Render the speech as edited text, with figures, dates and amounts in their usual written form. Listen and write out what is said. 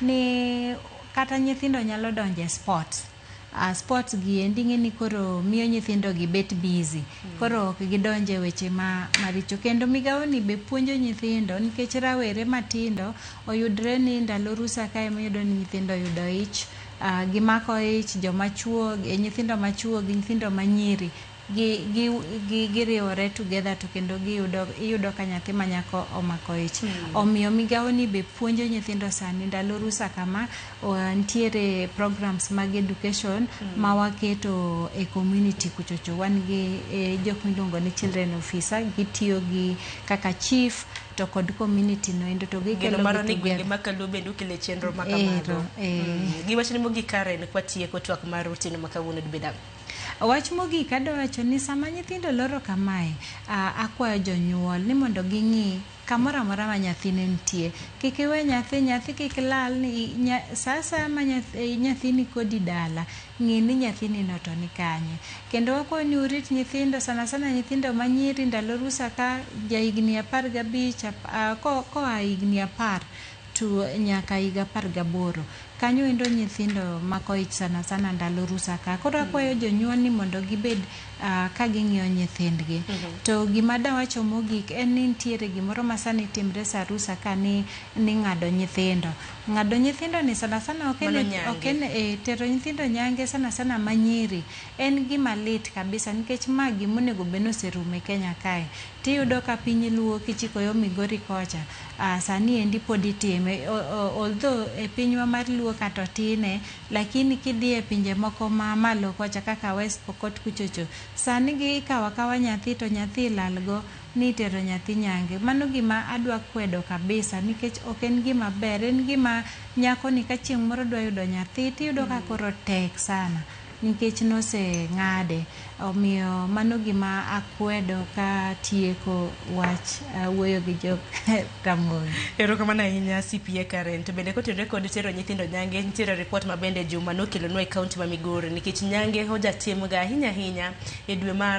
ni kata nyithindo nyalo donje sports. Sports gi endinge ni koro miyo nyithindo gi bet busy. Koro ok gidonje weche maricho. Kendo migawo ni be puonjo nyithindo nikech rawere matindo oyudre ni ndalo rusa kae miyudo ni nyithindo yudo ich. Gimako ich joma chuo, nyithindo machuo gi nyithindo manyiri. Giriwore together to kendo iyudo ka nyathi manyako omako ich. Omiyo migawo ni be puonjo nyithindo sani ndalo rusa kama ntiere programs mag education ma waketo e community kuchocho. Wan gi jok miluongo ni children officer, gitiyo gi kaka chief to kod community no endo to gikelo maro ni gwenge makalo bedo kile chenro makamano. Giwacho ni mogi Karen kwa tieko twak mar rutino makawuono dibeda. Wach mogik adwa wacho ni sama nyithindo loro kamae, akwayo jonyuol ni mondo ging'i kamora mora ma nyathine nitie. Kik iwe nyathi kik lal ni sasa ma nyathini kodi dala, ng'i ni nyathini no to ni kanye. Kendo wakwayo ni urit nyithindo sana nyithindo manyiri ndalo rusa ka jahigni 15 koa higni 10 to nyaka higa 18. Kanyo endo nyithindo mako ich sana ndalo rusa ka. Koro akwayo jonyuol ni mondo gibed ka ging'iyo nyithindgi. To gima dawacho mogik en ni ntiere gimoro ma sani timre sa rusa ka ni ng'ado nyithindo. Ng'ado nyithindo ni sana ok en tero nyithindo nyange sana manyiri. En gima lit kabisa nikech ma gimonego beno serume Kenya kae. Tiyudo ka piny luo kichiko yo Migori kocha. Sani endi pod itime. Although e pinywa mar luo kato tine, lakini kidhi e pinje moko ma malo kocha kaka West Pokot kuchocho, sani gi kawa nyathi to nyathi lalgo ni tero nyathi nyange. Mano gima adwa kwedo kabisa nikech ok en gima ber. En gima nyako ni ka chieng' moro dwa yudo nyathi tiyudo ka koro tek sana nikech nose ng'ade. Omiyo mano gima akwedo ka tieko wach wuoyo gi jok Ramogi. Erokamano ahinya CPA Karen. To bende kotenore kod tero nyithindo nyange, nitiere report mabende Juma nokelonwa e kaunti ma Migori nikech nyange hoja timga ahinya e dwe mar